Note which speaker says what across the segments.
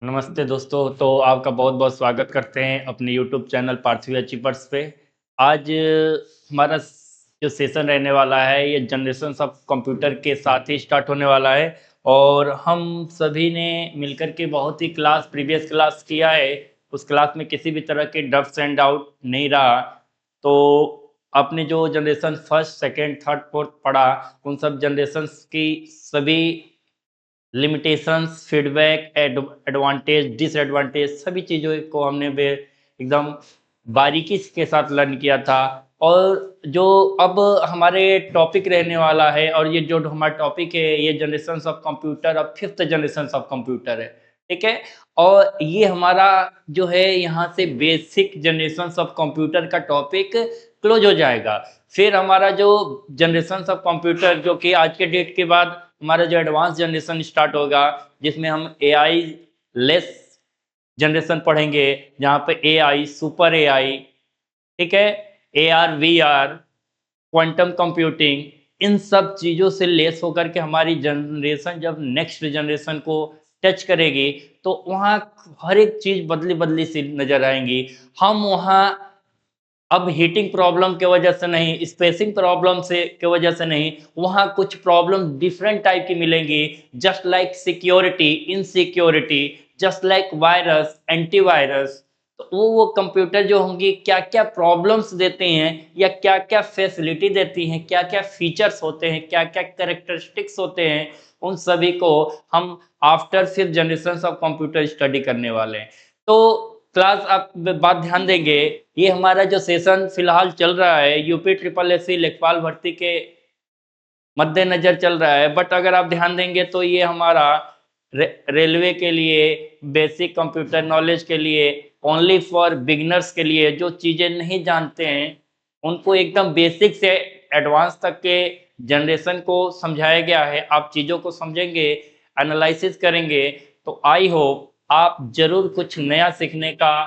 Speaker 1: नमस्ते दोस्तों। तो आपका बहुत बहुत स्वागत करते हैं अपने यूट्यूब चैनल पार्थिव अचीवर्स पे। आज हमारा जो सेशन रहने वाला है ये जनरेशन ऑफ कंप्यूटर के साथ ही स्टार्ट होने वाला है। और हम सभी ने मिलकर के बहुत ही प्रीवियस क्लास किया है। उस क्लास में किसी भी तरह के डब्स एंड डाउट नहीं रहा। तो आपने जो generation first second third fourth पढ़ा, उन सब जनरेशन्स की सभी लिमिटेशंस, फीडबैक, एडवांटेज, डिसएडवांटेज सभी चीज़ों को हमने एकदम बारीकी के साथ लर्न किया था। और जो अब हमारे टॉपिक रहने वाला है, और ये जो हमारा टॉपिक है ये जनरेशन ऑफ कंप्यूटर, अब फिफ्थ जनरेशन ऑफ कंप्यूटर है, ठीक है। और ये हमारा जो है यहाँ से बेसिक जनरेशन ऑफ कंप्यूटर का टॉपिक क्लोज हो जाएगा। फिर हमारा जो जनरेशन ऑफ कंप्यूटर जो कि आज के डेट के बाद हमारा जो एडवांस जनरेशन स्टार्ट होगा, जिसमें हम एआई लेस जनरेशन पढ़ेंगे, जहाँ पे एआई, सुपर एआई, ठीक है, एआर, वीआर, क्वांटम कंप्यूटिंग, इन सब चीज़ों से लेस होकर के हमारी जनरेशन जब नेक्स्ट जनरेशन को टच करेगी तो वहाँ हर एक चीज़ बदली बदली सी नजर आएंगी। हम वहाँ अब हीटिंग प्रॉब्लम के वजह से नहीं, स्पेसिंग प्रॉब्लम से के वजह से नहीं, वहाँ कुछ प्रॉब्लम डिफरेंट टाइप की मिलेंगी। Just like security, insecurity, just like virus, antivirus. तो वो कंप्यूटर जो होंगी क्या क्या प्रॉब्लम्स देते हैं या क्या क्या फैसिलिटी देती हैं, क्या क्या फीचर्स होते हैं, क्या क्या कैरेक्टरिस्टिक्स होते हैं, उन सभी को हम after fifth generation of computer study करने वाले हैं। तो क्लास आप बात ध्यान देंगे, ये हमारा जो सेशन फिलहाल चल रहा है यूपी ट्रिपल एससी लेखपाल भर्ती के मद्देनजर चल रहा है। बट अगर आप ध्यान देंगे तो ये हमारा रेलवे के लिए, बेसिक कंप्यूटर नॉलेज के लिए, ओनली फॉर बिगनर्स के लिए, जो चीज़ें नहीं जानते हैं उनको एकदम बेसिक से एडवांस तक के जनरेशन को समझाया गया है। आप चीज़ों को समझेंगे, एनालिसिस करेंगे, तो आई होप आप जरूर कुछ नया सीखने का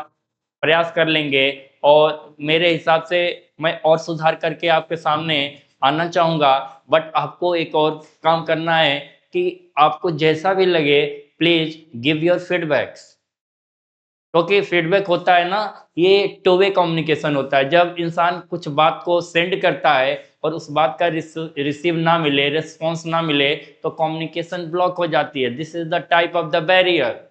Speaker 1: प्रयास कर लेंगे। और मेरे हिसाब से मैं और सुधार करके आपके सामने आना चाहूँगा। बट आपको एक और काम करना है कि आपको जैसा भी लगे प्लीज़ गिव योर फीडबैक्स। क्योंकि फीडबैक होता है ना, ये टू वे कम्युनिकेशन होता है। जब इंसान कुछ बात को सेंड करता है और उस बात का रिसीव ना मिले, रिस्पॉन्स ना मिले, तो कम्युनिकेशन ब्लॉक हो जाती है। This is the type of the barrier.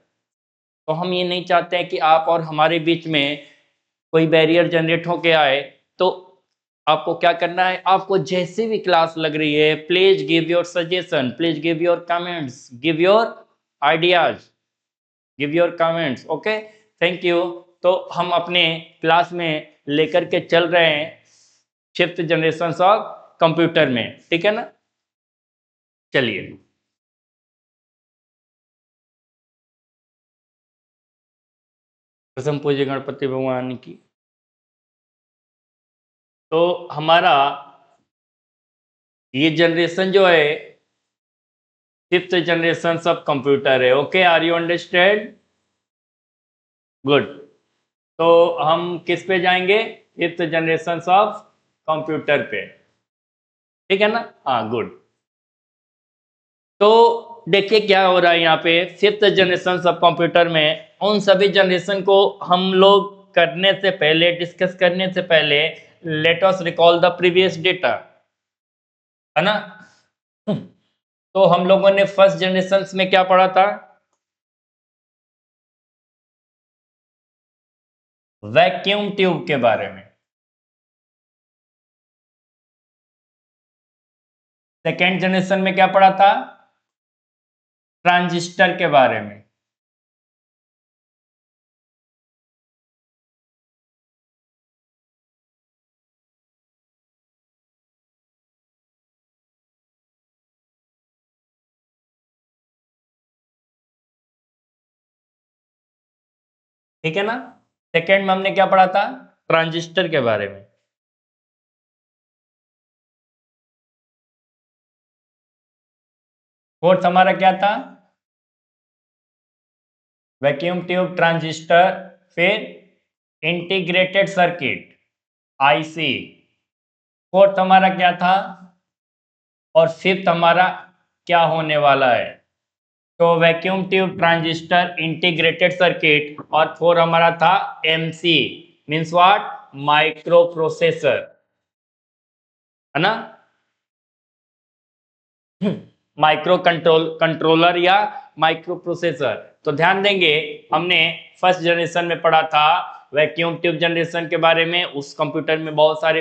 Speaker 1: तो हम ये नहीं चाहते हैं कि आप और हमारे बीच में कोई बैरियर जनरेट होके आए। तो आपको क्या करना है, आपको जैसे भी क्लास लग रही है please give your suggestion, please give your comments, give your ideas, give your comments. Okay, thank you. तो हम अपने क्लास में लेकर के चल रहे हैं फिफ्थ जनरेशन ऑफ कंप्यूटर में, ठीक है ना। चलिए, प्रथम पूज्य गणपति भगवान की। तो हमारा ये जनरेशन जो है फिफ्थ जनरेशन ऑफ कंप्यूटर है। Okay, are you understand? Good. तो हम किस पे जाएंगे? फिफ्थ जनरेशन ऑफ कंप्यूटर पे, ठीक है ना। हाँ, गुड। तो देखिए क्या हो रहा है यहाँ पे फिफ्थ जनरेशन ऑफ कंप्यूटर में। उन सभी जनरेशन को हम लोग करने से पहले, डिस्कस करने से पहले, let us recall the previous data, है ना। तो हम लोगों ने फर्स्ट जनरेशन में क्या पढ़ा था? वैक्यूम ट्यूब के बारे में। सेकेंड जनरेशन में क्या पढ़ा था? ट्रांजिस्टर के बारे में। ठीक है ना। सेकेंड में हमने क्या पढ़ा था? ट्रांजिस्टर के बारे में। फोर्थ हमारा क्या था? वैक्यूम ट्यूब, ट्रांजिस्टर, फिर इंटीग्रेटेड सर्किट, आईसी। फोर्थ हमारा क्या था? और फिफ्थ हमारा क्या होने वाला है? तो vacuum tube transistor integrated circuit, और 4 हमारा था MC, means what, micro processor, है ना, माइक्रो कंट्रोलर या माइक्रो प्रोसेसर। तो ध्यान देंगे, हमने फर्स्ट जनरेशन में पढ़ा था वैक्यूम ट्यूब जनरेशन के बारे में। उस कंप्यूटर में बहुत सारे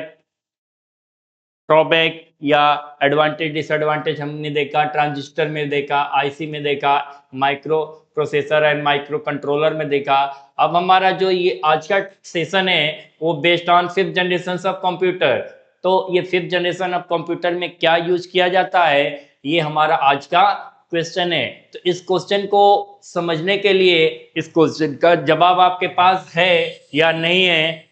Speaker 1: ड्रॉबैक या एडवांटेज डिसएडवांटेज हमने देखा, ट्रांजिस्टर में देखा, आईसी में देखा, micro processor and micro controller में देखा। अब हमारा जो ये आज का सेशन है वो based on fifth generation of computer. तो ये फिफ्थ जनरेशन ऑफ कंप्यूटर में क्या यूज किया जाता है, ये हमारा आज का क्वेश्चन है। तो इस क्वेश्चन को समझने के लिए इस क्वेश्चन का जवाब आपके पास है या नहीं है,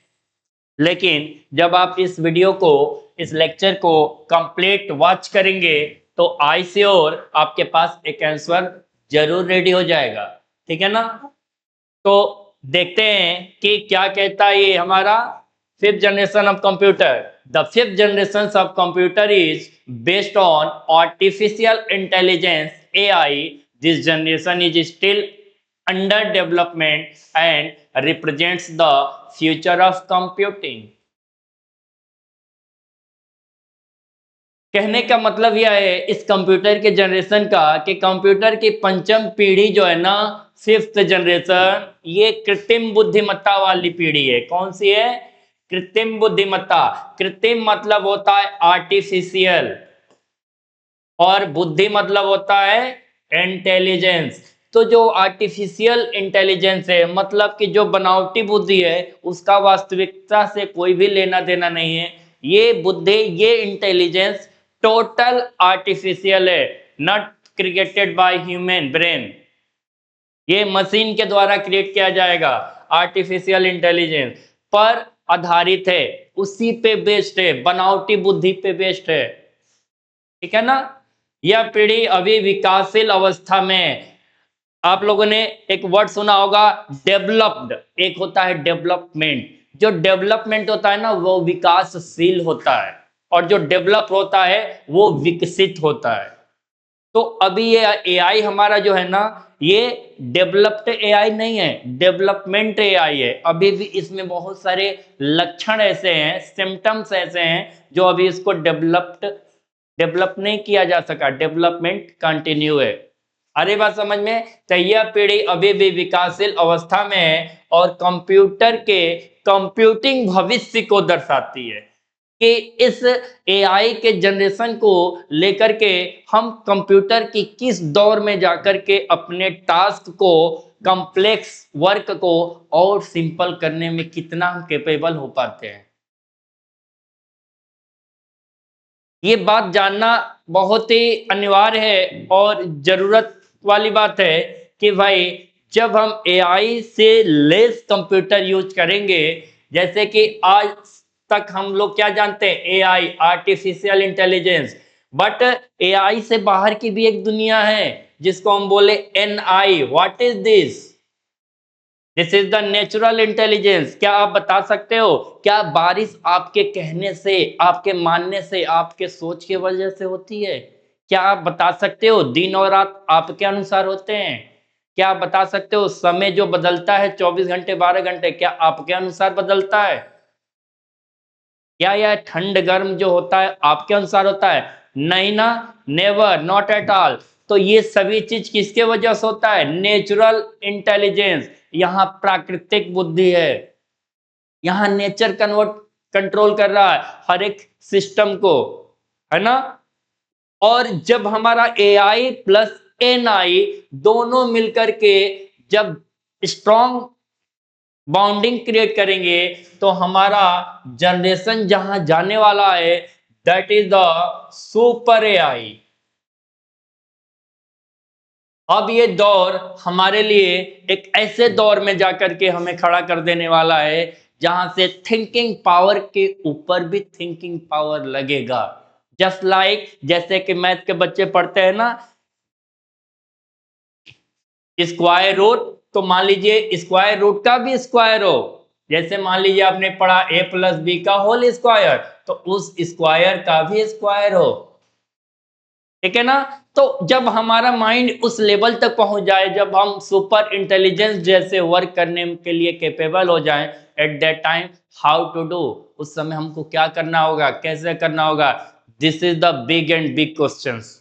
Speaker 1: लेकिन जब आप इस वीडियो को, इस लेक्चर को कंप्लीट वॉच करेंगे तो आई श्योर आपके पास एक आंसर जरूर रेडी हो जाएगा, ठीक है ना। तो देखते हैं कि क्या कहता है ये हमारा fifth generation of computer. The fifth generation of computer is based on artificial intelligence, AI. This generation is still under development and represents the future of computing. कहने का मतलब यह है इस कंप्यूटर के जनरेशन का कि कंप्यूटर की पंचम पीढ़ी जो है ना, फिफ्थ जनरेशन, ये कृत्रिम बुद्धिमत्ता वाली पीढ़ी है। कौन सी है? कृत्रिम बुद्धिमत्ता। कृत्रिम मतलब होता है आर्टिफिशियल, और बुद्धि मतलब होता है इंटेलिजेंस। तो जो आर्टिफिशियल इंटेलिजेंस है, मतलब कि जो बनावटी बुद्धि है, उसका वास्तविकता से कोई भी लेना देना नहीं है। ये बुद्धि, ये इंटेलिजेंस टोटल आर्टिफिशियल है, not created by human brain. ये मशीन के द्वारा क्रिएट किया जाएगा। आर्टिफिशियल इंटेलिजेंस पर आधारित है, उसी पे बेस्ड है, बनावटी बुद्धि पे बेस्ड है, ठीक है ना। यह पीढ़ी अभी विकासशील अवस्था में है। आप लोगों ने एक वर्ड सुना होगा डेवलप्ड, एक होता है डेवलपमेंट। जो डेवलपमेंट होता है ना वो विकासशील होता है, और जो डेवलप होता है वो विकसित होता है। तो अभी ये एआई हमारा जो है ना, ये डेवलप्ड एआई नहीं है, डेवलपमेंट एआई है। अभी भी इसमें बहुत सारे लक्षण ऐसे हैं, सिम्टम्स ऐसे हैं जो अभी इसको डेवलप नहीं किया जा सका, डेवलपमेंट कंटिन्यू है। अरे बात समझ में? तो यह पीढ़ी अभी भी विकासशील अवस्था में है और कंप्यूटर के कंप्यूटिंग भविष्य को दर्शाती है कि इस एआई के जनरेशन को लेकर के हम कंप्यूटर की किस दौर में जाकर के अपने टास्क को, कॉम्प्लेक्स वर्क को और सिंपल करने में कितना हम कैपेबल हो पाते हैं। ये बात जानना बहुत ही अनिवार्य है और जरूरत वाली बात है कि भाई जब हम एआई से लेस कंप्यूटर यूज करेंगे, जैसे कि आज तक हम लोग क्या जानते हैं, AI, artificial intelligence, but AI से बाहर की भी एक दुनिया है जिसको हम बोले NI. What is this? This is the natural intelligence. क्या आप बता सकते हो क्या बारिश आपके कहने से, आपके मानने से, आपके सोच की वजह से होती है? क्या आप बता सकते हो दिन और रात आपके अनुसार होते हैं? क्या आप बता सकते हो समय जो बदलता है 24 घंटे 12 घंटे, क्या आपके अनुसार बदलता है? क्या यह ठंड गर्म जो होता है आपके अनुसार होता है? नहीं ना, नेवर, नॉट एट ऑल। तो ये सभी चीज किसके वजह से होता है? Natural intelligence. यहाँ प्राकृतिक बुद्धि है, यहाँ नेचर कंट्रोल कर रहा है हर एक सिस्टम को, है ना। और जब हमारा एआई प्लस एनआई दोनों मिलकर के जब स्ट्रॉन्ग बाउंडिंग क्रिएट करेंगे तो हमारा जनरेशन जहां जाने वाला है, that is the super AI. अब ये दौर हमारे लिए एक ऐसे दौर में जाकर के हमें खड़ा कर देने वाला है जहां से थिंकिंग पावर के ऊपर भी थिंकिंग पावर लगेगा। जस्ट लाइक जैसे कि मैथ के बच्चे पढ़ते हैं ना, स्क्वायर रूट, तो मान लीजिए स्क्वायर रूट का भी स्क्वायर हो। जैसे मान लीजिए आपने पढ़ा a प्लस बी का होल स्क्वायर, तो उस स्क्वायर का भी स्क्वायर हो। ठीक है ना। तो जब हमारा माइंड उस लेवल तक पहुंच जाए, जब हम सुपर इंटेलिजेंस जैसे वर्क करने के लिए कैपेबल हो जाएं, at that time how to do, उस समय हमको क्या करना होगा, कैसे करना होगा, this is the big and big questions.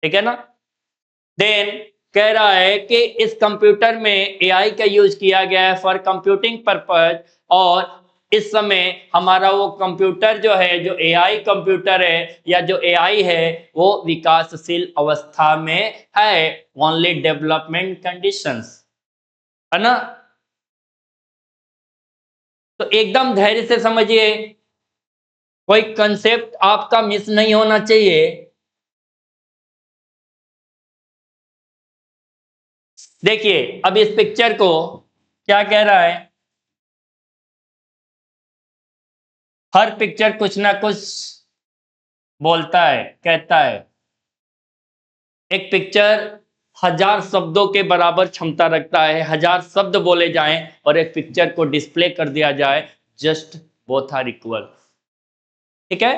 Speaker 1: ठीक है ना। देन कह रहा है कि इस कंप्यूटर में एआई का यूज किया गया है फॉर कंप्यूटिंग पर्पज, और इस समय हमारा वो कंप्यूटर जो है, जो एआई कंप्यूटर है या जो एआई है, वो विकासशील अवस्था में है, ओनली डेवलपमेंट कंडीशंस, है ना। तो एकदम धैर्य से समझिए, कोई कंसेप्ट आपका मिस नहीं होना चाहिए। देखिए अब इस पिक्चर को क्या कह रहा है, हर पिक्चर कुछ ना कुछ बोलता है, कहता है। एक पिक्चर हजार शब्दों के बराबर क्षमता रखता है, हजार शब्द बोले जाएं और एक पिक्चर को डिस्प्ले कर दिया जाए, जस्ट बोथ आर इक्वल। ठीक है।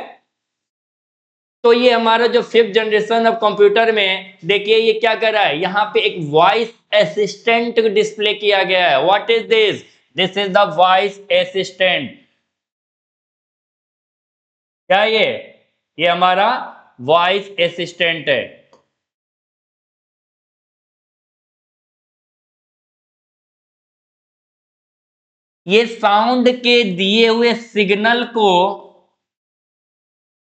Speaker 1: तो ये हमारा जो फिफ्थ जनरेशन ऑफ कंप्यूटर में देखिए ये क्या कर रहा है, यहाँ पे एक वॉइस असिस्टेंट डिस्प्ले किया गया है। What is this, this is the voice assistant. क्या ये हमारा वॉइस असिस्टेंट है। ये साउंड के दिए हुए सिग्नल को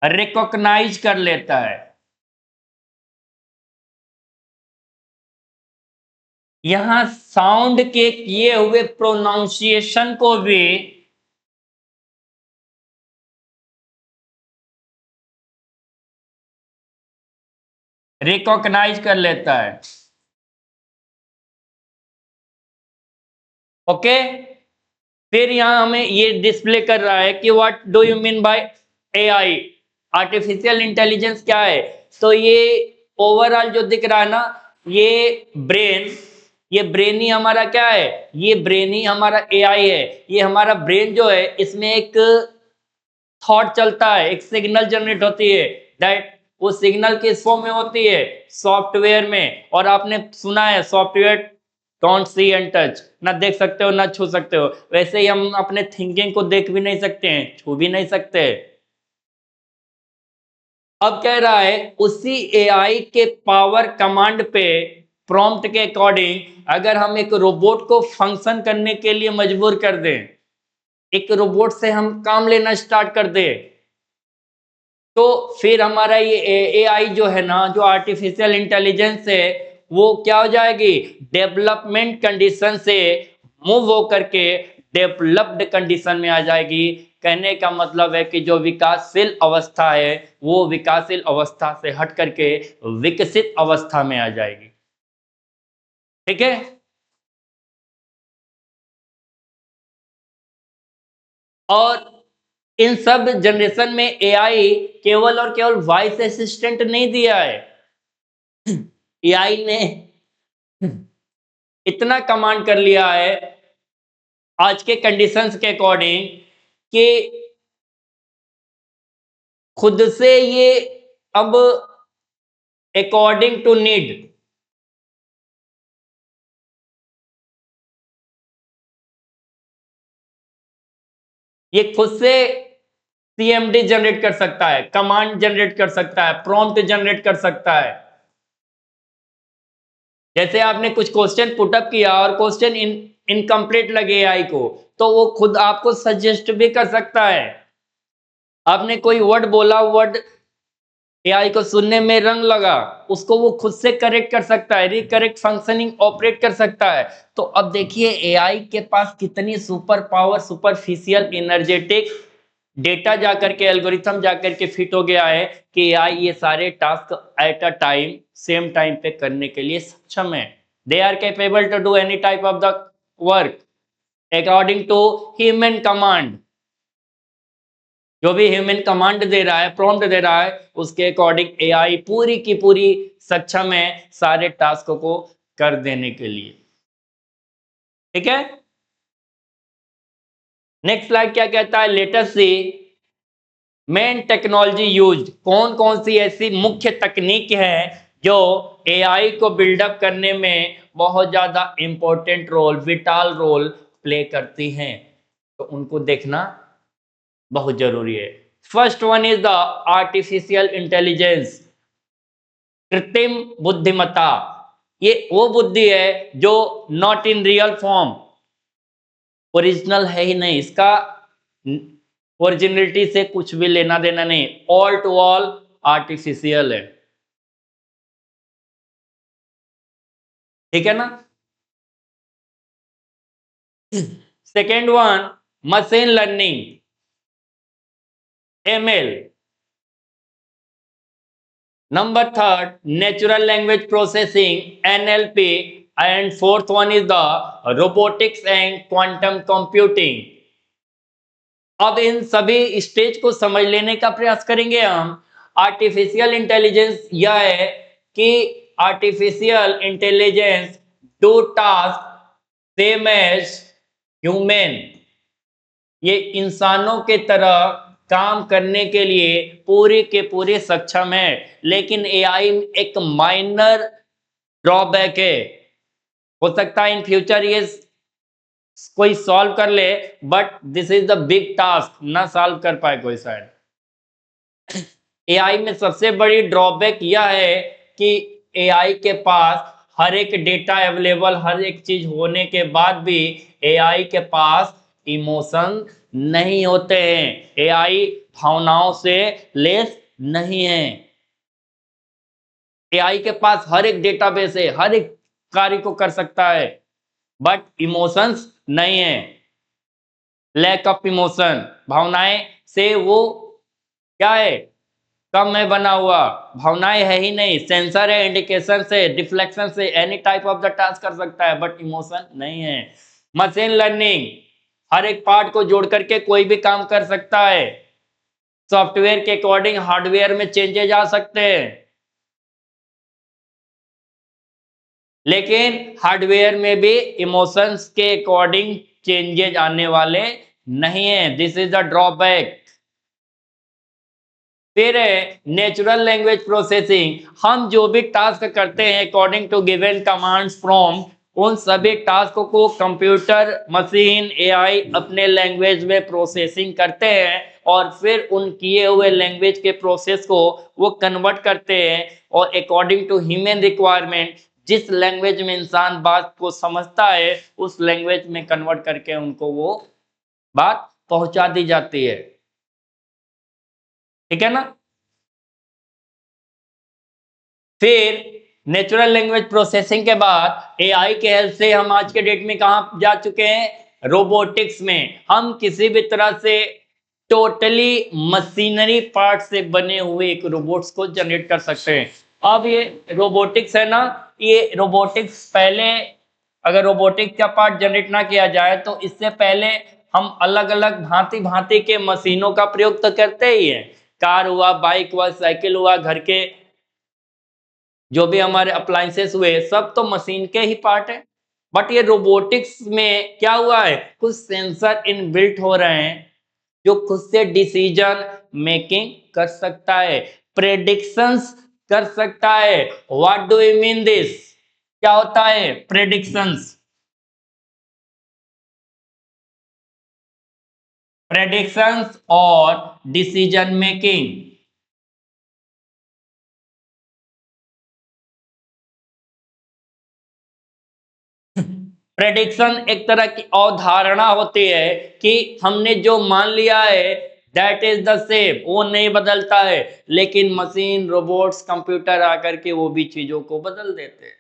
Speaker 1: रिकॉग्नाइज कर लेता है। यहां साउंड के किए हुए प्रोनाउंसिएशन को भी रिकॉग्नाइज कर लेता है। ओके। फिर यहां हमें ये डिस्प्ले कर रहा है कि what do you mean by AI, artificial intelligence क्या है। तो ये ओवरऑल जो दिख रहा है ना, ये ब्रेन, ये ब्रेन ही हमारा क्या है, ये ब्रेन ही हमारा एआई है। ये हमारा ब्रेन जो है, इसमें एक थॉट चलता है, एक सिग्नल जनरेट होती है, दैट वो सिग्नल किस फॉर्म में होती है, सॉफ्टवेयर में। और आपने सुना है software don't see and touch, ना देख सकते हो ना छू सकते हो, वैसे ही हम अपने थिंकिंग को देख भी नहीं सकते हैं, छू भी नहीं सकते। अब कह रहा है उसी एआई के पावर कमांड पे, प्रॉम्प्ट के अकॉर्डिंग अगर हम एक रोबोट को फंक्शन करने के लिए मजबूर कर दें, एक रोबोट से हम काम लेना स्टार्ट कर दें, तो फिर हमारा ये एआई जो है ना, जो आर्टिफिशियल इंटेलिजेंस है, वो क्या हो जाएगी, डेवलपमेंट कंडीशन से मूव हो करके डेवलप्ड कंडीशन में आ जाएगी। कहने का मतलब है कि जो विकासशील अवस्था है, वो विकासशील अवस्था से हट करके विकसित अवस्था में आ जाएगी। ठीक है। और इन सब जनरेशन में एआई केवल और केवल वॉइस असिस्टेंट नहीं दिया है, एआई ने इतना कमांड कर लिया है आज के कंडीशंस के अकॉर्डिंग कि खुद से ये अब अकॉर्डिंग टू नीड, ये खुद से सीएमडी जनरेट कर सकता है, कमांड जनरेट कर सकता है, प्रॉम्प्ट जनरेट कर सकता है। जैसे आपने कुछ क्वेश्चन पुटअप किया और क्वेश्चन इनकम्प्लीट लगे एआई को, तो वो खुद आपको सजेस्ट भी कर सकता है। आपने कोई वर्ड बोला, वर्ड एआई को सुनने में रंग लगा, उसको वो खुद से करेक्ट कर सकता है, रिकरेक्ट फंक्शनिंग ऑपरेट कर सकता है। तो अब देखिए एआई के पास कितनी super power, superficial energetic data जाकर के, एल्गोरिथम जाकर के फिट हो गया है कि एआई ये सारे task at a time, same time पे करने के लिए सक्षम है। They are capable to do any type of the work according to human command. जो भी ह्यूमन कमांड दे रहा है, प्रॉम्प्ट दे रहा है, उसके अकॉर्डिंग एआई पूरी की पूरी सक्षम है सारे टास्क को कर देने के लिए। ठीक है। नेक्स्ट स्लाइड क्या कहता है, लेटेस्ट सी मेन टेक्नोलॉजी यूज्ड, कौन कौन सी ऐसी मुख्य तकनीक है जो एआई को बिल्डअप करने में बहुत ज्यादा important role, vital role play करती हैं, तो उनको देखना बहुत जरूरी है। First one is the artificial intelligence, कृत्रिम बुद्धिमत्ता। ये वो बुद्धि है जो not in real form, original है ही नहीं, इसका ओरिजिनलिटी से कुछ भी लेना देना नहीं, ऑल टू ऑल आर्टिफिशियल है। ठीक है ना। Second one, machine learning, ML. Number third, natural language processing, NLP. And fourth one is the robotics and quantum computing. अब इन सभी स्टेज को समझ लेने का प्रयास करेंगे हम। आर्टिफिशियल इंटेलिजेंस यह है कि artificial intelligence do task same as human, ये इंसानों के तरह काम करने के लिए पूरे के पूरे सक्षम है, लेकिन एआई एक माइनर ड्रॉबैक है। हो सकता है इन फ्यूचर ये कोई सॉल्व कर ले, but this is the big task, ना सॉल्व कर पाए कोई शायद। एआई में सबसे बड़ी ड्रॉबैक यह है कि एआई के पास हर एक डेटा अवेलेबल, हर एक चीज होने के बाद भी एआई के पास इमोशन नहीं होते हैं, एआई भावनाओं से लेस नहीं है। एआई के पास हर एक डेटाबेस है, हर एक कार्य को कर सकता है, बट इमोशंस नहीं है, लैक ऑफ इमोशन, भावनाएं से वो क्या है, कम में बना हुआ, भावनाएं है ही नहीं, सेंसर है, इंडिकेशन से, डिफ्लेक्शन से any type of the task कर सकता है, बट इमोशन नहीं है। मशीन लर्निंग हर एक पार्ट को जोड़ करके कोई भी काम कर सकता है, सॉफ्टवेयर के अकॉर्डिंग हार्डवेयर में चेंजेस आ सकते हैं, लेकिन हार्डवेयर में भी इमोशंस के अकॉर्डिंग चेंजेस आने वाले नहीं है, दिस इज द ड्रॉबैक। फिर है नेचुरल लैंग्वेज प्रोसेसिंग, हम जो भी टास्क करते हैं according to given commands from, उन सभी टास्क को कंप्यूटर, मशीन, एआई अपने लैंग्वेज में प्रोसेसिंग करते हैं और फिर उन किए हुए लैंग्वेज के प्रोसेस को वो कन्वर्ट करते हैं और अकॉर्डिंग टू ह्यूमन रिक्वायरमेंट, जिस लैंग्वेज में इंसान बात को समझता है उस लैंग्वेज में कन्वर्ट करके उनको वो बात पहुंचा दी जाती है। ठीक है ना। फिर नेचुरल लैंग्वेज प्रोसेसिंग के बाद एआई के हेल्प से हम आज के डेट में कहां जा चुके हैं, रोबोटिक्स में। हम किसी भी तरह से टोटली मशीनरी पार्ट से बने हुए एक रोबोट्स को जनरेट कर सकते हैं। अब ये रोबोटिक्स है ना, ये रोबोटिक्स पहले, अगर रोबोटिक्स का पार्ट जनरेट ना किया जाए तो इससे पहले हम अलग अलग भांति भांति के मशीनों का प्रयोग तो करते ही हैं, कार हुआ, बाइक हुआ, साइकिल हुआ, घर के जो भी हमारे अप्लायंसेस हुए सब तो मशीन के ही पार्ट है। बट ये रोबोटिक्स में क्या हुआ है, कुछ सेंसर इनबिल्ट हो रहे हैं जो खुद से डिसीजन मेकिंग कर सकता है, प्रेडिक्शंस कर सकता है। What do you mean this, क्या होता है प्रेडिक्शंस? प्रेडिक्शंस और डिसीजन मेकिंग। प्रेडिक्शन एक तरह की अवधारणा होती है कि हमने जो मान लिया है दैट इज द सेम, वो नहीं बदलता है, लेकिन मशीन, रोबोट्स, कंप्यूटर आकर के वो भी चीजों को बदल देते हैं।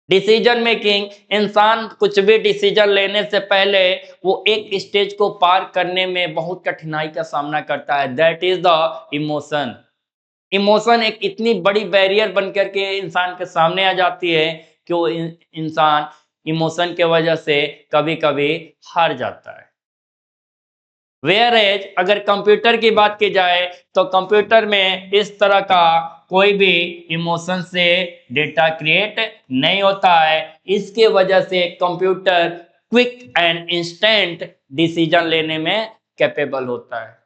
Speaker 1: डिसीजन मेकिंग, इंसान कुछ भी डिसीजन लेने से पहले वो एक स्टेज को पार करने में बहुत कठिनाई का सामना करता है, that is the emotion. Emotion एक इतनी बड़ी बैरियर बन करके इंसान के सामने आ जाती है कि वो इंसान इमोशन के वजह से कभी कभी हार जाता है। वेयर एज अगर कंप्यूटर की बात की जाए तो कंप्यूटर में इस तरह का कोई भी इमोशन से डेटा क्रिएट नहीं होता है, इसके वजह से computer quick and instant decision लेने में कैपेबल होता है।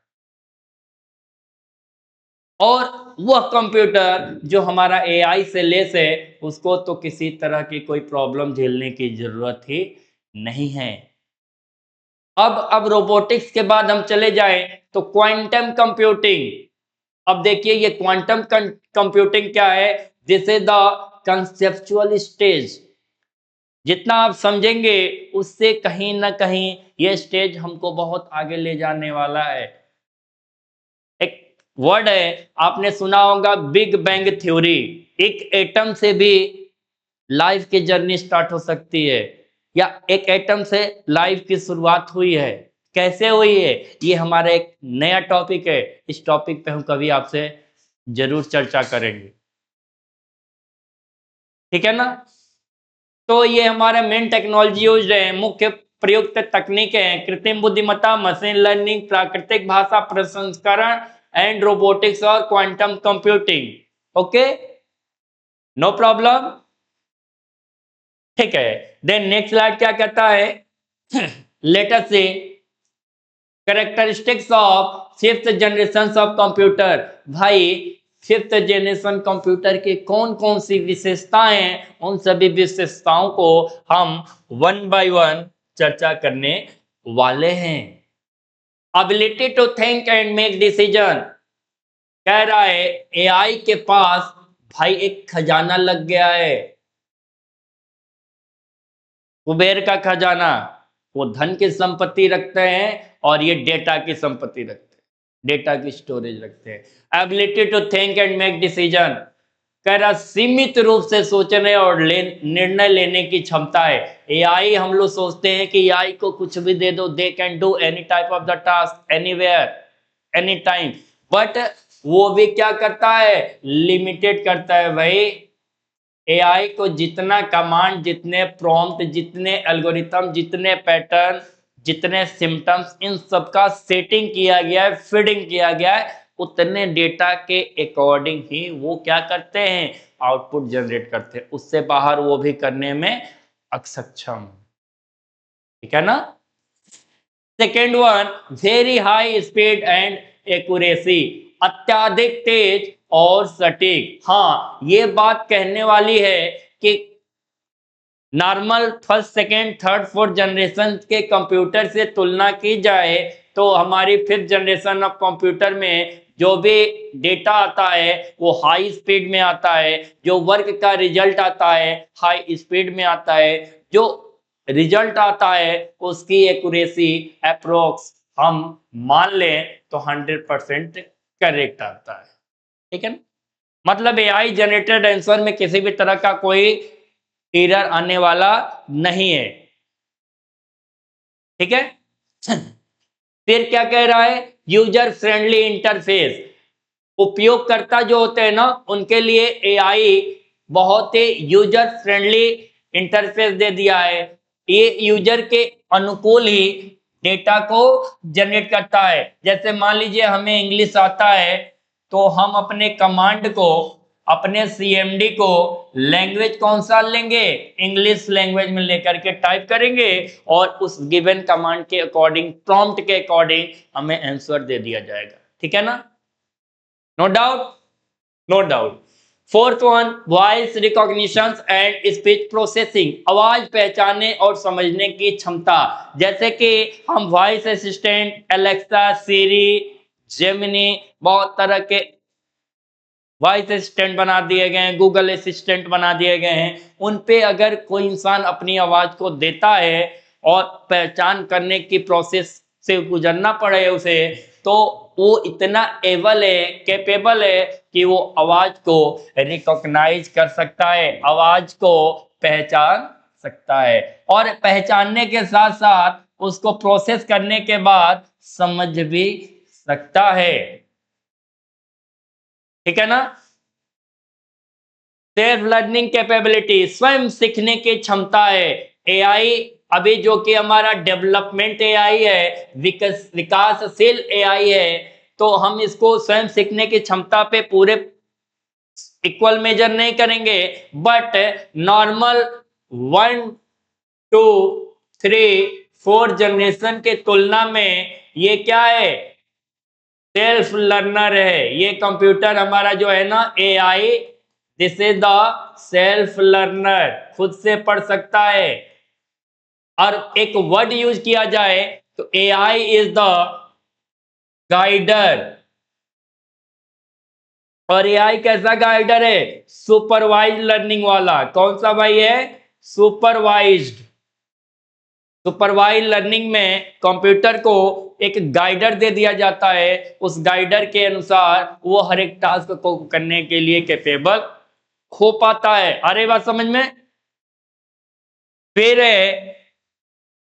Speaker 1: और वह कंप्यूटर जो हमारा एआई से लेस है, उसको तो किसी तरह की कोई प्रॉब्लम झेलने की जरूरत ही नहीं है। अब रोबोटिक्स के बाद हम चले जाएं तो क्वांटम कंप्यूटिंग। अब देखिए ये क्वांटम कंप्यूटिंग क्या है? This is the conceptual stage. जितना आप समझेंगे उससे कहीं ना कहीं ये स्टेज हमको बहुत आगे ले जाने वाला है। एक वर्ड है, आपने सुना होगा, बिग बैंग थ्योरी। एक एटम से भी लाइफ की जर्नी स्टार्ट हो सकती है, या एक एटम से लाइफ की शुरुआत हुई है। कैसे हुई है, ये हमारा एक नया टॉपिक है। इस टॉपिक पे हम कभी आपसे जरूर चर्चा करेंगे, ठीक है ना? तो ये हमारे मेन टेक्नोलॉजी यूज है, मुख्य प्रयुक्त तकनीकें हैं, कृत्रिम बुद्धिमत्ता, मशीन लर्निंग, प्राकृतिक भाषा प्रसंस्करण एंड रोबोटिक्स और quantum computing. Okay, no problem, ठीक है। देन नेक्स्ट स्लाइड क्या कहता है? Let us see characteristics of fifth generation of computer. भाई, फिफ्थ जनरेशन कंप्यूटर के कौन कौन सी विशेषताएं हैं, उन सभी विशेषताओं को हम वन बाय वन चर्चा करने वाले हैं। Ability to think and make decision. कह रहा है एआई के पास भाई एक खजाना लग गया है, कुबेर का खजाना। वो धन की संपत्ति रखते हैं और ये डेटा की संपत्ति रखते हैं, डेटा की स्टोरेज रखते हैं। Ability to think and make decision, कह रहा सीमित रूप से सोचने और निर्णय लेने की क्षमता है। एआई, हम लोग सोचते हैं कि एआई को कुछ भी दे दो, they can do any type of the task anywhere any time, but वो भी क्या करता है? लिमिटेड करता है भाई। एआई को जितना कमांड, जितने प्रॉम्प्ट, जितने एल्गोरिथम, जितने पैटर्न, जितने सिम्टम्स, इन सब का सेटिंग किया गया है, फीडिंग किया गया है, उतने डेटा के अकॉर्डिंग ही वो क्या करते हैं? आउटपुट जनरेट करते हैं। उससे बाहर वो भी करने में अक्षम, ठीक है ना? Second one, very high speed and accuracy, अत्याधिक तेज और सटीक। हाँ, ये बात कहने वाली है कि normal first second third fourth generation के कंप्यूटर से तुलना की जाए तो हमारी फिफ्थ जनरेशन ऑफ कंप्यूटर में जो भी डेटा आता है वो हाई स्पीड में आता है, जो वर्क का रिजल्ट आता है हाई स्पीड में आता है, जो रिजल्ट आता है उसकी एक्यूरेसी अप्रोक्स हम मान लें तो 100% करेक्ट आता है, ठीक है ना? मतलब एआई जनरेटेड आंसर में किसी भी तरह का कोई एरर आने वाला नहीं है, ठीक है? फिर क्या कह रहा है? यूजर फ्रेंडली इंटरफेस, उपयोगकर्ता जो होते हैं ना उनके लिए एआई बहुत ही यूजर फ्रेंडली इंटरफेस दे दिया है। ये यूजर के अनुकूल ही डेटा को जनरेट करता है। जैसे मान लीजिए हमें इंग्लिश आता है तो हम अपने कमांड को, अपने सीएमडी को लैंग्वेज कौन सा लेंगे? इंग्लिश लैंग्वेज में लेकर के टाइप करेंगे और उस गिवन कमांड के अकॉर्डिंग, प्रॉम्प्ट के अकॉर्डिंग हमें आंसर दे दिया जाएगा, ठीक है ना? No doubt, no doubt. Fourth one, voice recognition and speech processing, आवाज पहचानने और समझने की क्षमता। जैसे कि हम voice assistant, Alexa, Siri, Gemini, बहुत तरह के वॉइस असिस्टेंट बना दिए गए हैं, गूगल असिस्टेंट बना दिए गए हैं। उन पे अगर कोई इंसान अपनी आवाज को देता है और पहचान करने की प्रोसेस से गुजरना पड़े उसे, तो वो इतना एबल है, कैपेबल है कि वो आवाज को रिकॉग्नाइज कर सकता है, आवाज को पहचान सकता है, और पहचानने के साथ साथ उसको प्रोसेस करने के बाद समझ भी सकता है, ठीक है ना? सेल्फ लर्निंग कैपेबिलिटी, स्वयं सीखने की क्षमता है। एआई अभी जो कि हमारा डेवलपमेंट एआई है, विकासशील एआई है, तो हम इसको स्वयं सीखने की क्षमता पे पूरे इक्वल मेजर नहीं करेंगे, बट नॉर्मल 1 2 3 4 जनरेशन के तुलना में ये क्या है? सेल्फ लर्नर है ये कंप्यूटर हमारा जो है ना AI, this is the self learner, खुद से पढ़ सकता है। और एक वर्ड यूज किया जाए तो एआई इज द गाइडर। और एआई कैसा गाइडर है? सुपरवाइज लर्निंग वाला। कौन सा भाई है? सुपरवाइज्ड। सुपरवाइज लर्निंग में कंप्यूटर को एक गाइडर दे दिया जाता है, उस गाइडर के अनुसार वो हर एक टास्क को करने के लिए कैपेबल हो पाता है। अरे बात समझ में? फिर है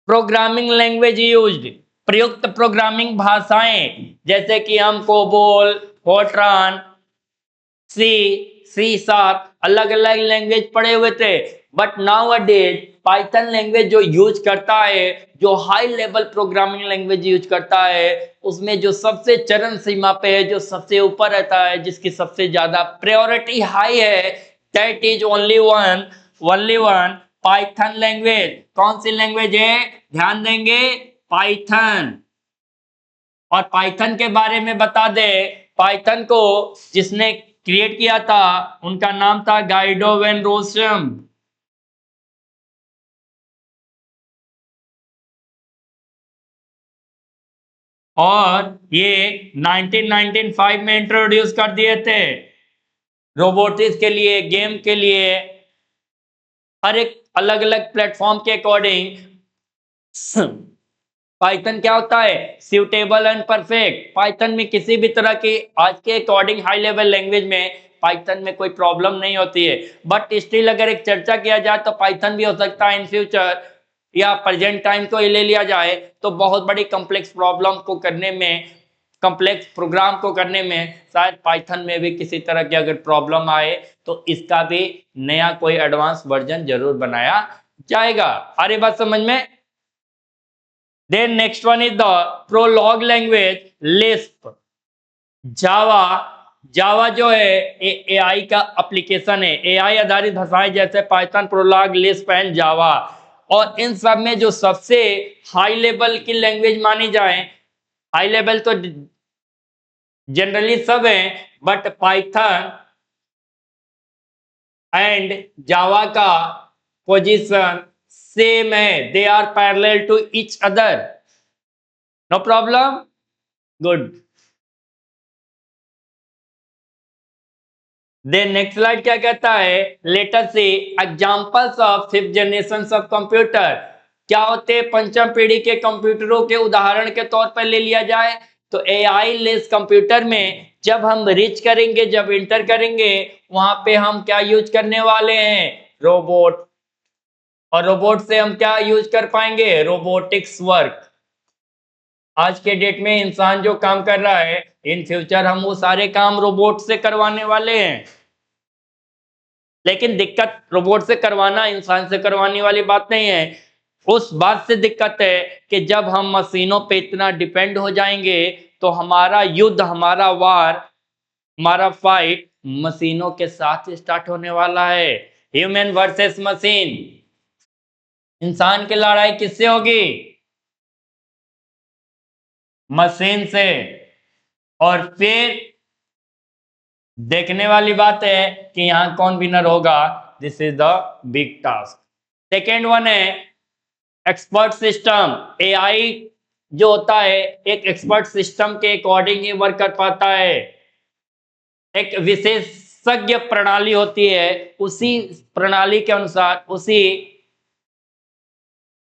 Speaker 1: प्रोग्रामिंग लैंग्वेज यूज्ड, प्रयुक्त प्रोग्रामिंग भाषाएं, जैसे कि हम कोबोल, फोर्ट्रान, सी, सी शार्प, अलग अलग लैंग्वेज पढ़े हुए थे। बट नाउ अडेज पाइथन लैंग्वेज जो यूज करता है, जो high level programming language use करता है, उसमें जो सबसे चरम सीमा पे है, जो सबसे ऊपर रहता है, जिसकी सबसे ज्यादा प्रायोरिटी हाई है, that is only one Python language. कौन सी लैंग्वेज है? ध्यान देंगे, पाइथन। और पाइथन के बारे में बता दे, पाइथन को जिसने क्रिएट किया था उनका नाम था गाइडो वेन रोसम। और ये 1995 में इंट्रोड्यूस कर दिए थे रोबोटिक्स के लिए, गेम के लिए, हर एक अलग अलग प्लेटफॉर्म के अकॉर्डिंग। पाइथन क्या होता है? Suitable and perfect. पाइथन में किसी भी तरह की आज के अकॉर्डिंग हाई लेवल लैंग्वेज में पाइथन में कोई प्रॉब्लम नहीं होती है। बट स्टिल अगर एक चर्चा किया जाए तो पाइथन भी हो सकता है इन फ्यूचर, या प्रेजेंट टाइम को ले लिया जाए तो बहुत बड़ी कॉम्प्लेक्स प्रॉब्लम को करने में, कॉम्प्लेक्स प्रोग्राम को करने में शायद पाइथन में भी किसी तरह की अगर प्रॉब्लम आए तो इसका भी नया कोई एडवांस वर्जन जरूर बनाया जाएगा। अरे बात समझ में? Then next one is the Prolog language, Lisp, जावा। जावा जो है एआई का एप्लीकेशन है, एआई आधारित भाषाएं जैसे पाइथन, प्रोलॉग, लिस्प एंड जावा। और इन सब में जो सबसे हाई लेवल की लैंग्वेज मानी जाए, हाई लेवल तो जनरली सब है, बट पाइथन एंड जावा का पोजीशन सेम है, they are parallel to each other. No problem, good. Then next slide क्या कहता है? Let us see examples of fifth generation of computer. क्या होते हैं पंचम पीढ़ी के कंप्यूटरों के उदाहरण के तौर पर ले लिया जाए तो एआई लेस कंप्यूटर में जब हम रीच करेंगे, जब इंटर करेंगे, वहां पे हम क्या यूज करने वाले हैं? रोबोट। और रोबोट से हम क्या यूज कर पाएंगे? Robotics work. आज के डेट में इंसान जो काम कर रहा है, इन फ्यूचर हम वो सारे काम रोबोट से करवाने वाले हैं। लेकिन दिक्कत रोबोट से करवाना इंसान से करवाने वाली बात नहीं है, उस बात से दिक्कत है कि जब हम मशीनों पे इतना डिपेंड हो जाएंगे तो हमारा युद्ध, हमारा वार, हमारा फाइट मशीनों के साथ स्टार्ट होने वाला है। Human versus machine. इंसान की लड़ाई किससे होगी? मशीन से। और फिर देखने वाली बात है कि यहां कौन विनर होगा। This is the big task. Second one है एक्सपर्ट सिस्टम। एआई जो होता है एक एक्सपर्ट सिस्टम के अकॉर्डिंग ही वर्क कर पाता है। एक विशेषज्ञ प्रणाली होती है, उसी प्रणाली के अनुसार, उसी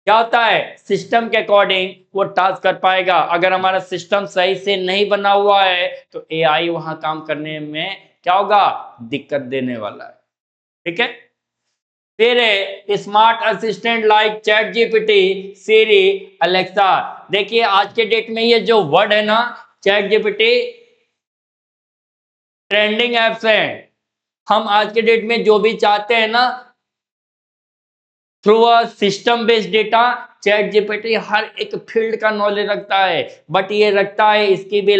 Speaker 1: क्या होता है सिस्टम के अकॉर्डिंग वो टास्क कर पाएगा। अगर हमारा सिस्टम सही से नहीं बना हुआ है तो एआई वहां काम करने में क्या होगा? दिक्कत देने वाला है। ठीक है। फिर है smart assistant like chat GPT, Siri, Alexa. देखिए आज के डेट में ये जो वर्ड है ना, चैट जीपीटी, ट्रेंडिंग एप्स है। हम आज के डेट में जो भी चाहते हैं ना, through a system based data, chat GPT हर एक फील्ड का नॉलेज रखता है। बट ये रखता है, इसकी भी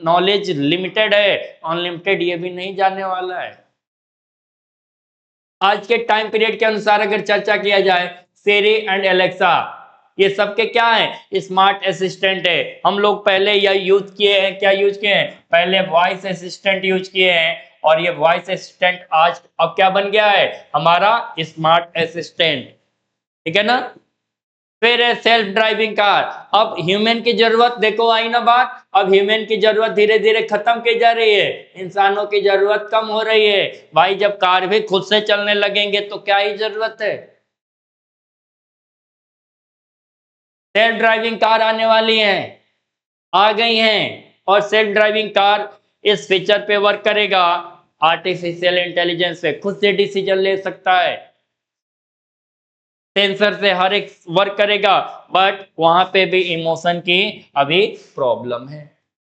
Speaker 1: नॉलेज लिमिटेड है, अनलिमिटेड ये भी नहीं जानने वाला है। आज के टाइम पीरियड के अनुसार अगर चर्चा किया जाए, सिरी एंड एलेक्सा ये सबके क्या है, स्मार्ट असिस्टेंट है। हम लोग पहले यह यूज किए हैं, क्या यूज किए हैं, पहले वॉइस असिस्टेंट यूज किए हैं, और ये वॉइस असिस्टेंट आज अब क्या बन गया है, हमारा स्मार्ट असिस्टेंट। ठीक है ना। फिर है सेल्फ ड्राइविंग कार। अब ह्यूमन की जरूरत देखो आई ना बात, अब ह्यूमन की जरूरत धीरे धीरे खत्म की जा रही है, इंसानों की जरूरत कम हो रही है। भाई जब कार भी खुद से चलने लगेंगे तो क्या ही जरूरत है। सेल्फ ड्राइविंग कार आने वाली हैं, आ गई हैं, और सेल्फ ड्राइविंग कार इस फीचर पे वर्क करेगा, आर्टिफिशियल इंटेलिजेंस पे खुद से डिसीजन ले सकता है, सेंसर से हर एक वर्क करेगा, बट वहां पे भी इमोशन की अभी प्रॉब्लम है।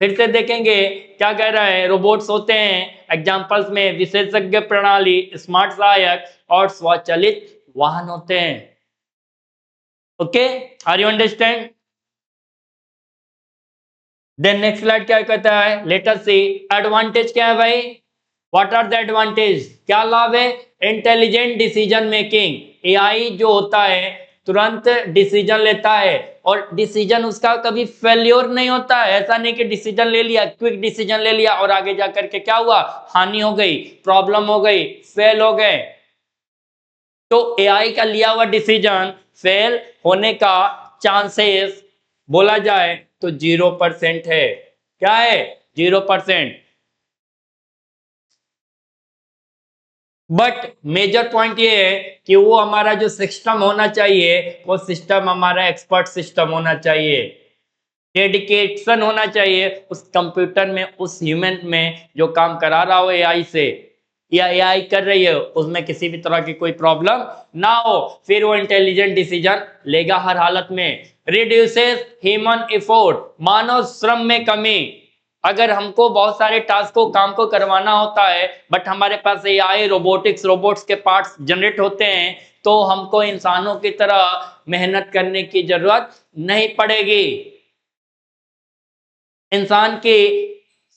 Speaker 1: फिर से देखेंगे क्या कह रहा है, रोबोट्स होते हैं एग्जांपल्स में विशेषज्ञ प्रणाली, स्मार्ट सहायक और स्वचालित वाहन होते हैं। Okay, are you understand. Then next slide क्या कहता है, लेट अस सी एडवांटेज क्या है भाई, व्हाट आर द एडवांटेज, क्या लाभ है, इंटेलिजेंट डिसीजन मेकिंग। एआई जो होता है तुरंत डिसीजन लेता है, और डिसीजन उसका कभी फेल्योर नहीं होता है। ऐसा नहीं कि डिसीजन ले लिया, क्विक डिसीजन ले लिया और आगे जाकर के क्या हुआ, हानि हो गई, प्रॉब्लम हो गई, फेल हो गए। तो एआई का लिया हुआ डिसीजन फेल होने का चांसेस बोला जाए तो 0% है। क्या है, 0%। बट मेजर पॉइंट ये है कि वो हमारा जो सिस्टम होना चाहिए, वो सिस्टम हमारा एक्सपर्ट सिस्टम होना चाहिए, डेडिकेशन होना चाहिए उस कंप्यूटर में, उस ह्यूमन में जो काम करा रहा हो एआई से, या एआई कर रही है उसमें किसी भी तरह की कोई प्रॉब्लम ना हो, फिर वो इंटेलिजेंट डिसीजन लेगा हर हालत में। रिड्यूसेस ह्यूमन एफोर्ट, मानव श्रम में कमी। अगर हमको बहुत सारे टास्क को काम को करवाना होता है, बट हमारे पास एआई रोबोटिक्स, रोबोट्स के पार्ट्स जनरेट होते हैं, तो हमको इंसानों की तरह मेहनत करने की जरूरत नहीं पड़ेगी। इंसान की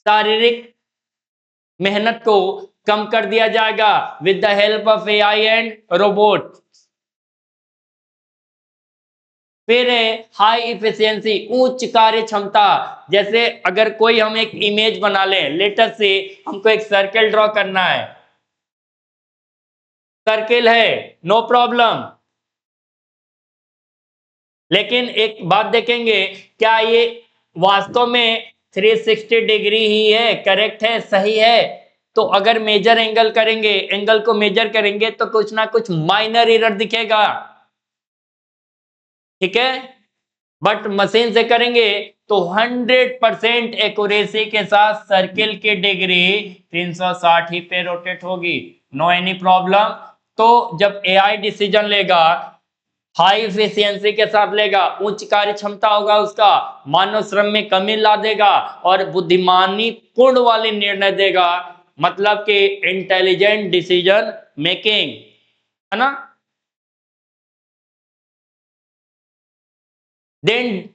Speaker 1: शारीरिक मेहनत को कम कर दिया जाएगा with the help of AI and robot. फिर है हाई इफिशियंसी, उच्च कार्य क्षमता। जैसे अगर कोई हम एक इमेज बना लें, लेटर से हमको एक सर्कल ड्रॉ करना है, सर्किल है, नो प्रॉब्लम, लेकिन एक बात देखेंगे, क्या ये वास्तव में 360 डिग्री ही है, करेक्ट है, सही है। तो अगर मेजर एंगल करेंगे, एंगल को मेजर करेंगे तो कुछ ना कुछ माइनर एरर दिखेगा, ठीक है। बट मशीन से करेंगे तो 100% एक्यूरेसी के साथ सर्किल की डिग्री 360 ही पे रोटेट होगी, नो एनी प्रॉब्लम। तो जब एआई डिसीजन लेगा, हाई एफिशिएंसी के साथ लेगा, उच्च कार्य क्षमता होगा उसका, मानव श्रम में कमी ला देगा, और बुद्धिमानी पूर्ण वाले निर्णय देगा, मतलब कि इंटेलिजेंट डिसीजन मेकिंग, है ना। देन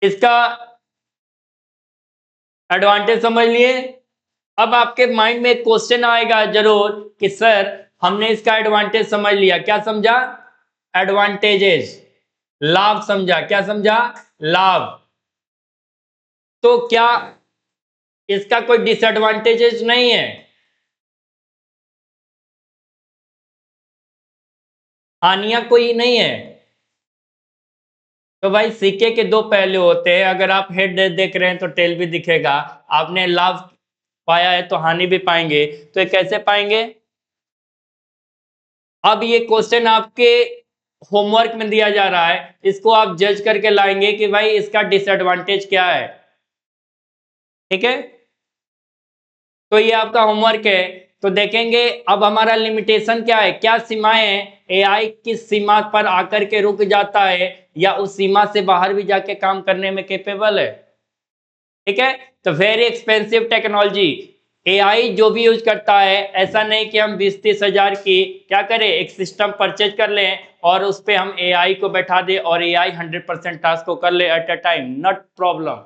Speaker 1: इसका एडवांटेज समझ लिए। अब आपके माइंड में एक क्वेश्चन आएगा जरूर कि सर हमने इसका एडवांटेज समझ लिया, क्या समझा, एडवांटेजेस, लाभ समझा, क्या समझा, लाभ। तो क्या इसका कोई डिसएडवांटेजेस नहीं है, हानियां कोई नहीं है। तो भाई सिक्के के दो पहलू होते हैं, अगर आप हेड देख रहे हैं तो टेल भी दिखेगा। आपने लाभ पाया है तो हानि भी पाएंगे, तो ये कैसे पाएंगे। अब ये क्वेश्चन आपके होमवर्क में दिया जा रहा है, इसको आप जज करके लाएंगे कि भाई इसका डिसएडवांटेज क्या है, ठीक है। तो ये आपका होमवर्क है। तो देखेंगे अब हमारा लिमिटेशन क्या है, क्या सीमाएं हैं, एआई किस सीमा पर आकर के रुक जाता है, या उस सीमा से बाहर भी जाके काम करने में कैपेबल है, ठीक है। तो वेरी एक्सपेंसिव टेक्नोलॉजी, एआई जो भी यूज करता है, ऐसा नहीं कि हम 20-30 हजार की क्या करें, एक सिस्टम परचेज कर लें और उस पर हम एआई को बैठा दे और एआई 100% टास्क को कर ले eight a time, not problem,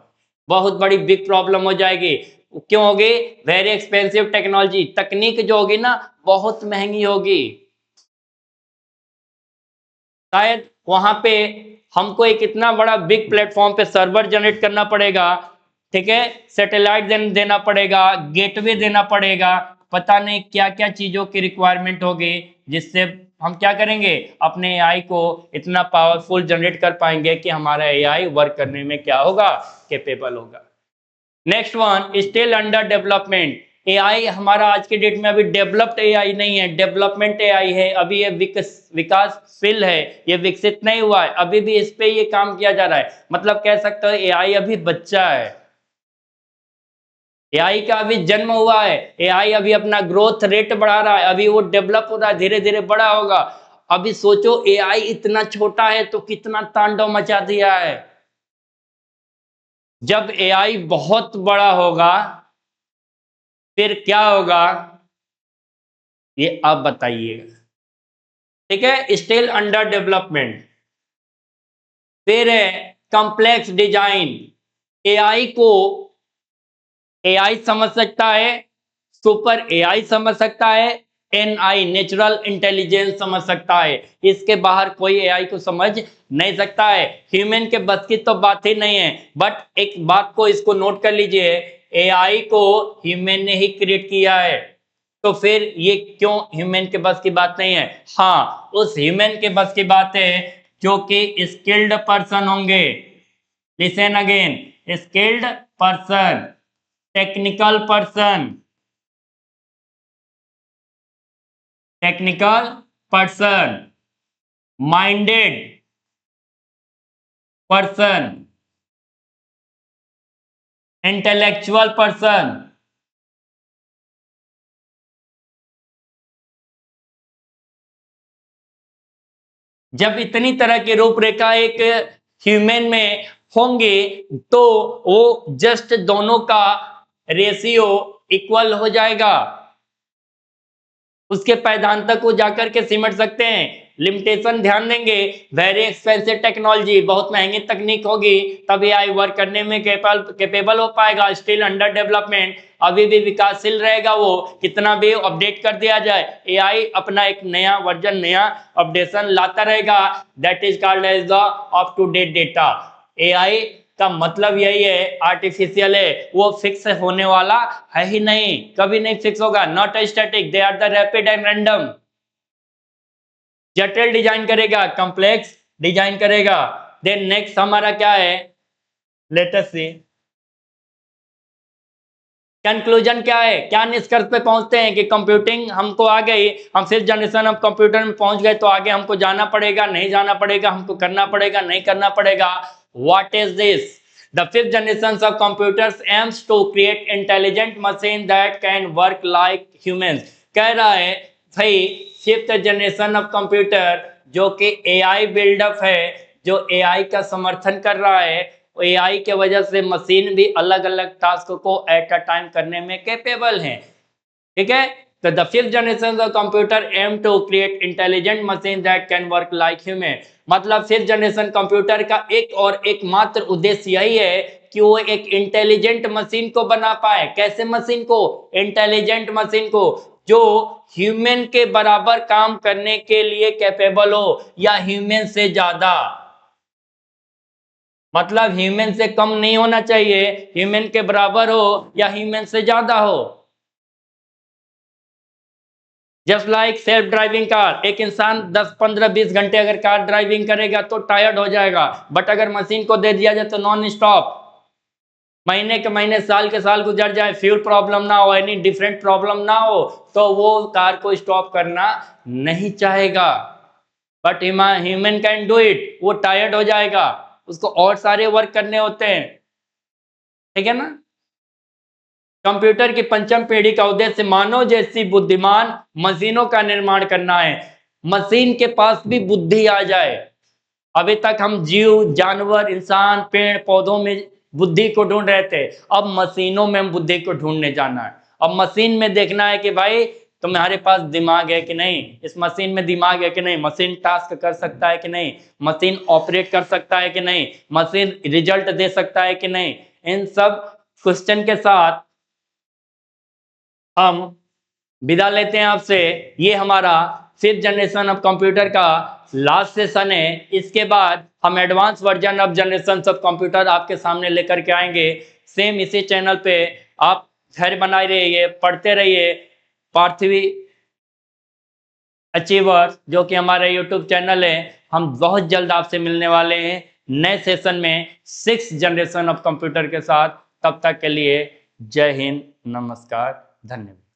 Speaker 1: बहुत बड़ी बिग प्रॉब्लम हो जाएगी। क्यों होगी, वेरी एक्सपेंसिव टेक्नोलॉजी, तकनीक जो होगी ना बहुत महंगी होगी, शायद वहां पे हमको एक इतना बड़ा बिग प्लेटफॉर्म पे सर्वर जनरेट करना पड़ेगा, ठीक है, सैटेलाइट देना पड़ेगा, गेटवे देना पड़ेगा, पता नहीं क्या क्या चीजों की रिक्वायरमेंट होगी, जिससे हम क्या करेंगे, अपने एआई को इतना पावरफुल जनरेट कर पाएंगे कि हमारा एआई वर्क करने में क्या होगा, कैपेबल होगा। Next one, still under development. AI हमारा आज के डेट में अभी डेवलप्ड एआई नहीं है, डेवलपमेंट एआई है, अभी ये विकासशील है, ये विकसित नहीं हुआ है, अभी भी इस पे ये काम किया जा रहा है। मतलब कह सकते हो एआई अभी बच्चा है, एआई का अभी जन्म हुआ है, एआई अभी अपना ग्रोथ रेट बढ़ा रहा है, अभी वो डेवलप हो रहा है, धीरे धीरे बड़ा होगा। अभी सोचो एआई इतना छोटा है तो कितना तांडव मचा दिया है। जब एआई बहुत बड़ा होगा फिर क्या होगा, ये आप बताइएगा। ठीक है, स्टिल अंडर डेवलपमेंट। फिर है कॉम्प्लेक्स डिजाइन। एआई को एआई समझ सकता है, सुपर एआई समझ सकता है, एनआई नेचुरल इंटेलिजेंस समझ सकता है, इसके बाहर कोई एआई को समझ नहीं सकता है। ह्यूमन के बस की तो बात ही नहीं है। बट एक बात को इसको नोट कर लीजिए, एआई को ह्यूमन ने ही क्रिएट किया है, तो फिर ये क्यों ह्यूमन के बस की बात नहीं है? हाँ, उस ह्यूमन के बस की बात है जो कि स्किल्ड पर्सन होंगे। Listen again, skilled person, technical person, technical person, minded person, intellectual person. जब इतनी तरह की रूपरेखा एक ह्यूमन में होंगे तो वो जस्ट दोनों का रेशियो इक्वल हो जाएगा, उसके पैदान तक वो जाकर के सिमट सकते हैं। लिमिटेशन ध्यान देंगे, वेरी एक्सपेंसिव टेक्नोलॉजी, बहुत महंगी तकनीक होगी तब एआई वर्क करने में कैपेबल हो पाएगा। स्टिल अंडर डेवलपमेंट, अभी भी विकासशील रहेगा वो, कितना भी अपडेट कर दिया जाए एआई अपना एक नया वर्जन, नया अपडेशन लाता रहेगा। That is called as the up to date data. AI का मतलब यही है, आर्टिफिशियल है, वो फिक्स होने वाला है ही नहीं, कभी नहीं फिक्स होगा। Not static, they are the rapid and random. जटिल डिजाइन करेगा, कॉम्प्लेक्स डिजाइन करेगा। देन नेक्स्ट हमारा क्या है, लेटेस्ट सी कंक्लूजन क्या है, क्या निष्कर्ष पे पहुंचते हैं कि कंप्यूटिंग हमको आ गई, हम फिफ्थ जनरेशन ऑफ कंप्यूटर में पहुंच गए, तो आगे हमको जाना पड़ेगा, नहीं जाना पड़ेगा, हमको करना पड़ेगा, नहीं करना पड़ेगा। What is this? The fifth generation of computers aims to create intelligent machine that can work like humans. कह रहा है भाई फिफ्थ जनरेशन ऑफ कंप्यूटर जो कि एआई बिल्डअप है, जो एआई का समर्थन कर रहा है, एआई के वजह से मशीन भी अलग अलग टास्क को एट अ टाइम करने में कैपेबल हैं। ठीक है, तो the fifth generation of computer aim to create intelligent machine that can work like human. मतलब फिफ्थ जनरेशन कंप्यूटर का एक और एकमात्र उद्देश्य यही है कि वो एक इंटेलिजेंट मशीन को बना पाए। कैसे मशीन को? इंटेलिजेंट मशीन को, जो ह्यूमन के बराबर काम करने के लिए कैपेबल हो या ह्यूमन से ज्यादा। मतलब ह्यूमन से कम नहीं होना चाहिए, ह्यूमन के बराबर हो या ह्यूमन से ज्यादा हो। Just like self driving car, एक इंसान 10 15 20 घंटे अगर कार ड्राइविंग करेगा तो टायर्ड हो जाएगा, बट अगर मशीन को दे दिया जाए तो नॉन स्टॉप, महीने के महीने, साल के साल गुजर जाए, फ्यूल प्रॉब्लम ना हो, एनी डिफरेंट प्रॉब्लम ना हो, तो वो कार को स्टॉप करना नहीं चाहेगा। But human can do it, वो टायर्ड हो जाएगा, उसको और सारे वर्क करने होते हैं। ठीक है ना? कंप्यूटर की पंचम पीढ़ी का उद्देश्य मानव जैसी बुद्धिमान मशीनों का निर्माण करना है। मशीन के पास भी बुद्धि आ जाए। अभी तक हम जीव, जानवर, इंसान, पेड़ पौधों में बुद्धि को ढूंढ रहे थे, अब मशीनों में हम बुद्धि को ढूंढने जाना है। अब मशीन में देखना है कि भाई तुम्हारे पास दिमाग है कि नहीं, इस मशीन में दिमाग है कि नहीं, मशीन टास्क कर सकता है कि नहीं, मशीन ऑपरेट कर सकता है कि नहीं, मशीन रिजल्ट दे सकता है कि नहीं। इन सब क्वेश्चन के साथ हम विदा लेते हैं आपसे। ये हमारा फिफ्थ जनरेशन ऑफ कंप्यूटर का लास्ट सेशन है। इसके बाद हम advance version of generation of computer आपके सामने लेकर के आएंगे। सेम इसी चैनल पे आप घर बनाए रहिए, पढ़ते रहिए। पार्थवी अचीवर जो कि हमारा यूट्यूब चैनल है, हम बहुत जल्द आपसे मिलने वाले हैं नए सेशन में 6th जनरेशन ऑफ कंप्यूटर के साथ। तब तक के लिए जय हिंद, नमस्कार, धन्यवाद।